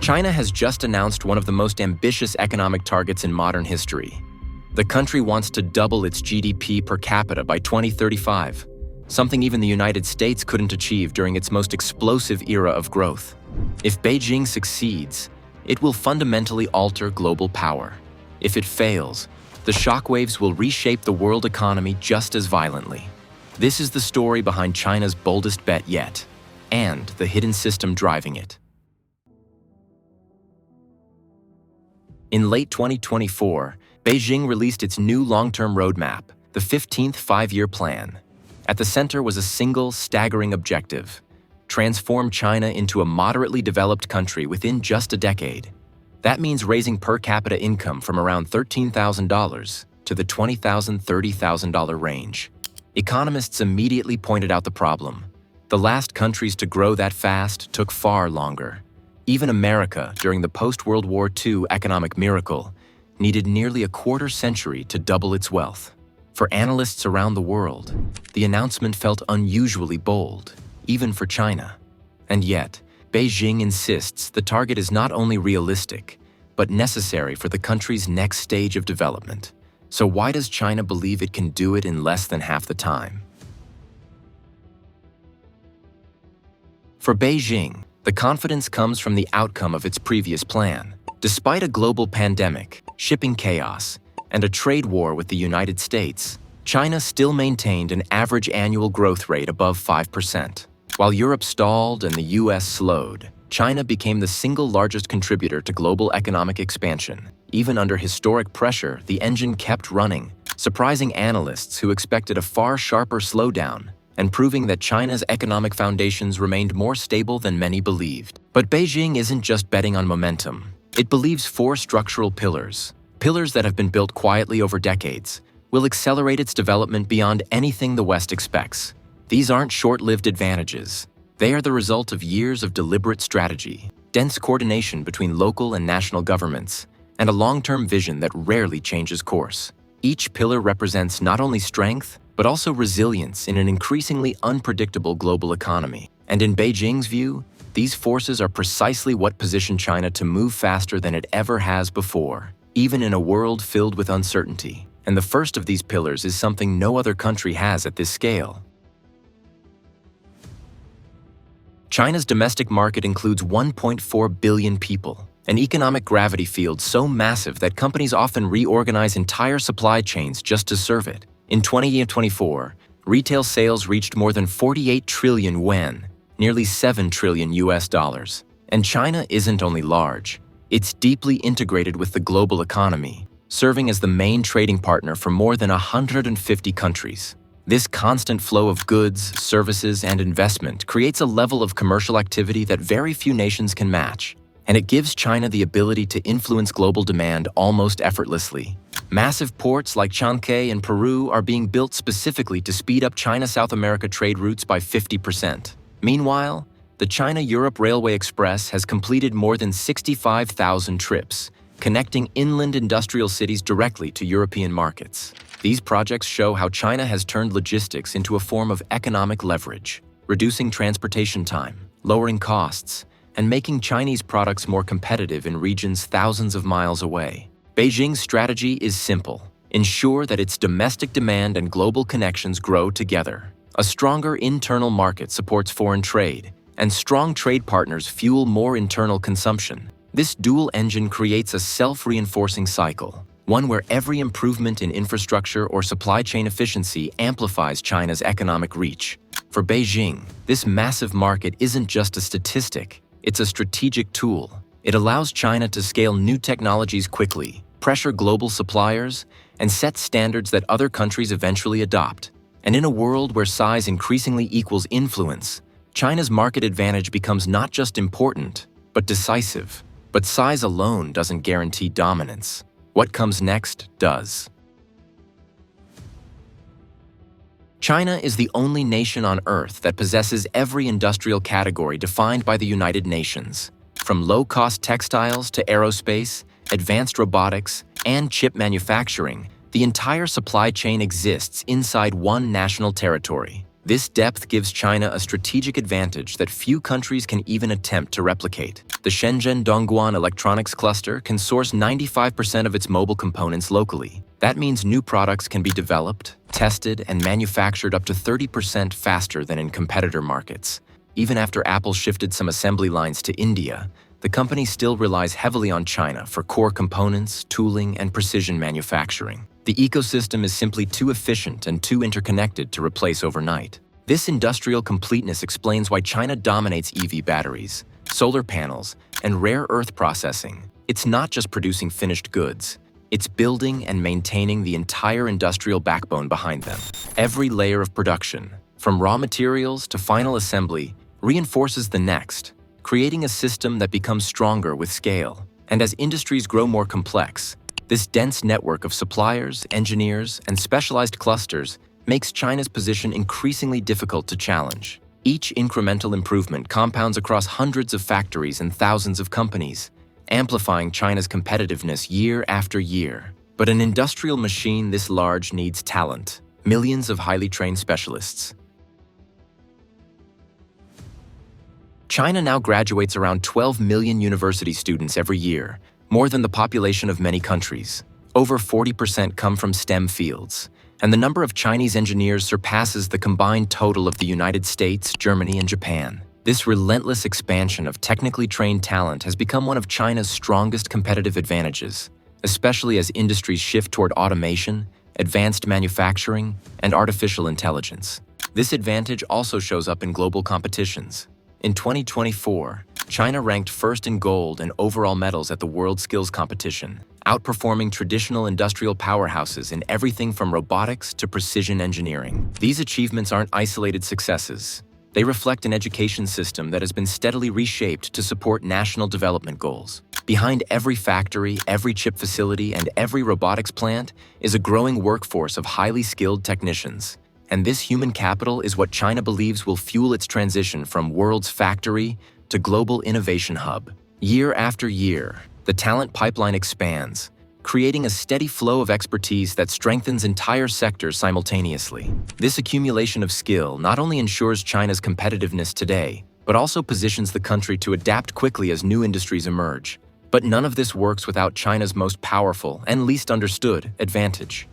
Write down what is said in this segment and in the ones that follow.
China has just announced one of the most ambitious economic targets in modern history. The country wants to double its GDP per capita by 2035, something even the United States couldn't achieve during its most explosive era of growth. If Beijing succeeds, it will fundamentally alter global power. If it fails, the shockwaves will reshape the world economy just as violently. This is the story behind China's boldest bet yet, and the hidden system driving it. In late 2024, Beijing released its new long-term roadmap, the 15th Five-Year Plan. At the center was a single, staggering objective: transform China into a moderately developed country within just a decade. That means raising per capita income from around $13,000 to the $20,000, $30,000 range. Economists immediately pointed out the problem. The last countries to grow that fast took far longer. Even America, during the post-World War II economic miracle, needed nearly a quarter century to double its wealth. For analysts around the world, the announcement felt unusually bold, even for China. And yet, Beijing insists the target is not only realistic, but necessary for the country's next stage of development. So why does China believe it can do it in less than half the time? For Beijing, the confidence comes from the outcome of its previous plan. Despite a global pandemic, shipping chaos, and a trade war with the United States, China still maintained an average annual growth rate above 5%. While Europe stalled and the US slowed, China became the single largest contributor to global economic expansion. Even under historic pressure, the engine kept running, surprising analysts who expected a far sharper slowdown and proving that China's economic foundations remained more stable than many believed. But Beijing isn't just betting on momentum. It believes four structural pillars that have been built quietly over decades, will accelerate its development beyond anything the West expects. These aren't short-lived advantages. They are the result of years of deliberate strategy, dense coordination between local and national governments, and a long-term vision that rarely changes course. Each pillar represents not only strength, but also resilience in an increasingly unpredictable global economy. And in Beijing's view, these forces are precisely what position China to move faster than it ever has before, even in a world filled with uncertainty. And the first of these pillars is something no other country has at this scale. China's domestic market includes 1.4 billion people, an economic gravity field so massive that companies often reorganize entire supply chains just to serve it. In 2024, retail sales reached more than 48 trillion yuan, nearly $7 trillion US dollars. And China isn't only large, it's deeply integrated with the global economy, serving as the main trading partner for more than 150 countries. This constant flow of goods, services, and investment creates a level of commercial activity that very few nations can match, and it gives China the ability to influence global demand almost effortlessly. Massive ports like Chancay in Peru are being built specifically to speed up China-South America trade routes by 50%. Meanwhile, the China-Europe Railway Express has completed more than 65,000 trips, connecting inland industrial cities directly to European markets. These projects show how China has turned logistics into a form of economic leverage, reducing transportation time, lowering costs, and making Chinese products more competitive in regions thousands of miles away. Beijing's strategy is simple: ensure that its domestic demand and global connections grow together. A stronger internal market supports foreign trade, and strong trade partners fuel more internal consumption. This dual engine creates a self-reinforcing cycle, one where every improvement in infrastructure or supply chain efficiency amplifies China's economic reach. For Beijing, this massive market isn't just a statistic, it's a strategic tool. It allows China to scale new technologies quickly, pressure global suppliers, and set standards that other countries eventually adopt. And in a world where size increasingly equals influence, China's market advantage becomes not just important, but decisive. But size alone doesn't guarantee dominance. What comes next does. China is the only nation on Earth that possesses every industrial category defined by the United Nations. From low-cost textiles to aerospace, advanced robotics, and chip manufacturing, the entire supply chain exists inside one national territory. This depth gives China a strategic advantage that few countries can even attempt to replicate. The Shenzhen Dongguan electronics cluster can source 95% of its mobile components locally. That means new products can be developed, tested, and manufactured up to 30% faster than in competitor markets. Even after Apple shifted some assembly lines to India, the company still relies heavily on China for core components, tooling, and precision manufacturing. The ecosystem is simply too efficient and too interconnected to replace overnight. This industrial completeness explains why China dominates EV batteries, solar panels, and rare earth processing. It's not just producing finished goods. It's building and maintaining the entire industrial backbone behind them. Every layer of production, from raw materials to final assembly, reinforces the next, creating a system that becomes stronger with scale. And as industries grow more complex, this dense network of suppliers, engineers, and specialized clusters makes China's position increasingly difficult to challenge. Each incremental improvement compounds across hundreds of factories and thousands of companies, amplifying China's competitiveness year after year. But an industrial machine this large needs talent, millions of highly trained specialists. China now graduates around 12 million university students every year, more than the population of many countries. Over 40% come from STEM fields, and the number of Chinese engineers surpasses the combined total of the United States, Germany, and Japan. This relentless expansion of technically trained talent has become one of China's strongest competitive advantages, especially as industries shift toward automation, advanced manufacturing, and artificial intelligence. This advantage also shows up in global competitions. In 2024, China ranked first in gold and overall medals at the World Skills Competition, outperforming traditional industrial powerhouses in everything from robotics to precision engineering. These achievements aren't isolated successes. They reflect an education system that has been steadily reshaped to support national development goals. Behind every factory, every chip facility, and every robotics plant is a growing workforce of highly skilled technicians. And this human capital is what China believes will fuel its transition from world's factory to global innovation hub. Year after year, the talent pipeline expands, creating a steady flow of expertise that strengthens entire sectors simultaneously. This accumulation of skill not only ensures China's competitiveness today, but also positions the country to adapt quickly as new industries emerge. But none of this works without China's most powerful and least understood advantage: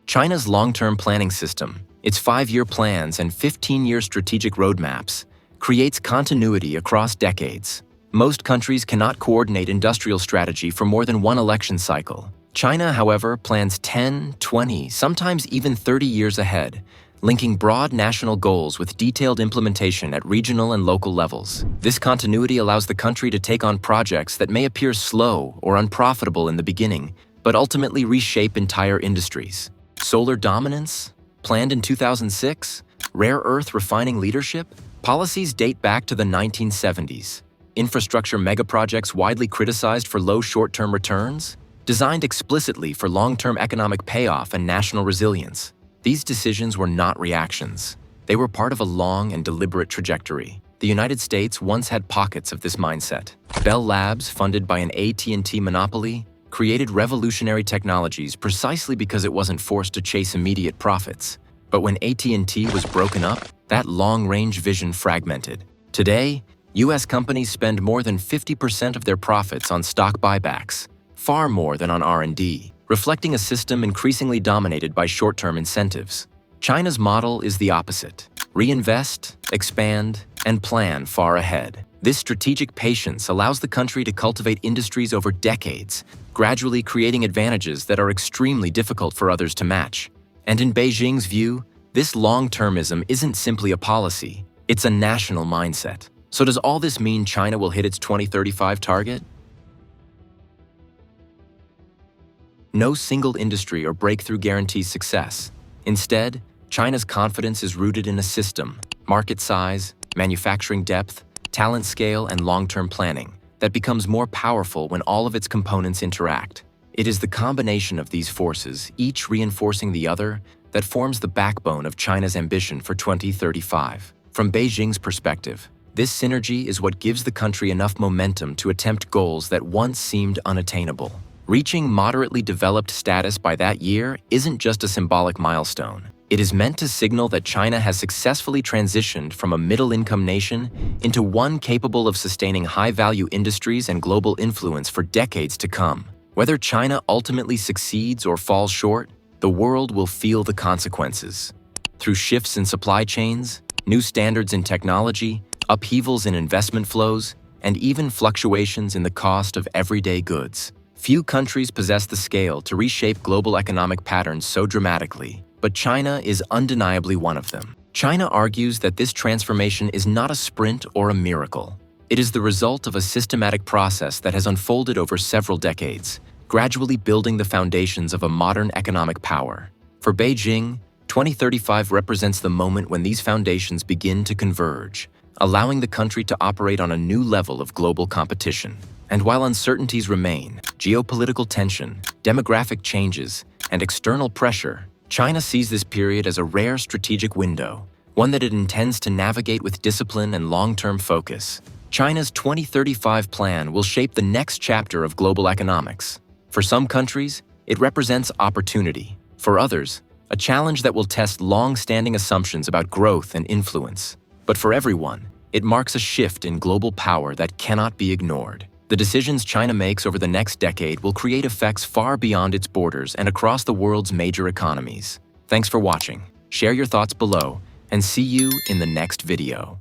China's long-term planning system. Its 5-year plans and 15-year strategic roadmaps creates continuity across decades. Most countries cannot coordinate industrial strategy for more than one election cycle. China, however, plans 10, 20, sometimes even 30 years ahead, linking broad national goals with detailed implementation at regional and local levels. This continuity allows the country to take on projects that may appear slow or unprofitable in the beginning, but ultimately reshape entire industries. Solar dominance, planned in 2006, rare earth refining leadership, policies date back to the 1970s. Infrastructure megaprojects widely criticized for low short-term returns, designed explicitly for long-term economic payoff and national resilience. These decisions were not reactions. They were part of a long and deliberate trajectory. The United States once had pockets of this mindset. Bell Labs, funded by an AT&T monopoly, created revolutionary technologies precisely because it wasn't forced to chase immediate profits. But when AT&T was broken up, that long-range vision fragmented. Today, U.S. companies spend more than 50% of their profits on stock buybacks, far more than on R&D, reflecting a system increasingly dominated by short-term incentives. China's model is the opposite: reinvest, expand, and plan far ahead. This strategic patience allows the country to cultivate industries over decades, gradually creating advantages that are extremely difficult for others to match. And in Beijing's view, this long-termism isn't simply a policy, it's a national mindset. So does all this mean China will hit its 2035 target? No single industry or breakthrough guarantees success. Instead, China's confidence is rooted in a system, market size, manufacturing depth, talent scale, and long-term planning that becomes more powerful when all of its components interact. It is the combination of these forces, each reinforcing the other, that forms the backbone of China's ambition for 2035. From Beijing's perspective, this synergy is what gives the country enough momentum to attempt goals that once seemed unattainable. Reaching moderately developed status by that year isn't just a symbolic milestone. It is meant to signal that China has successfully transitioned from a middle-income nation into one capable of sustaining high-value industries and global influence for decades to come. Whether China ultimately succeeds or falls short, the world will feel the consequences. Through shifts in supply chains, new standards in technology, upheavals in investment flows, and even fluctuations in the cost of everyday goods. Few countries possess the scale to reshape global economic patterns so dramatically, but China is undeniably one of them. China argues that this transformation is not a sprint or a miracle. It is the result of a systematic process that has unfolded over several decades, gradually building the foundations of a modern economic power. For Beijing, 2035 represents the moment when these foundations begin to converge, allowing the country to operate on a new level of global competition. And while uncertainties remain, geopolitical tension, demographic changes, and external pressure, China sees this period as a rare strategic window, one that it intends to navigate with discipline and long-term focus. China's 2035 plan will shape the next chapter of global economics. For some countries, it represents opportunity. For others, a challenge that will test long-standing assumptions about growth and influence. But for everyone, it marks a shift in global power that cannot be ignored. The decisions China makes over the next decade will create effects far beyond its borders and across the world's major economies. Thanks for watching. Share your thoughts below, and see you in the next video.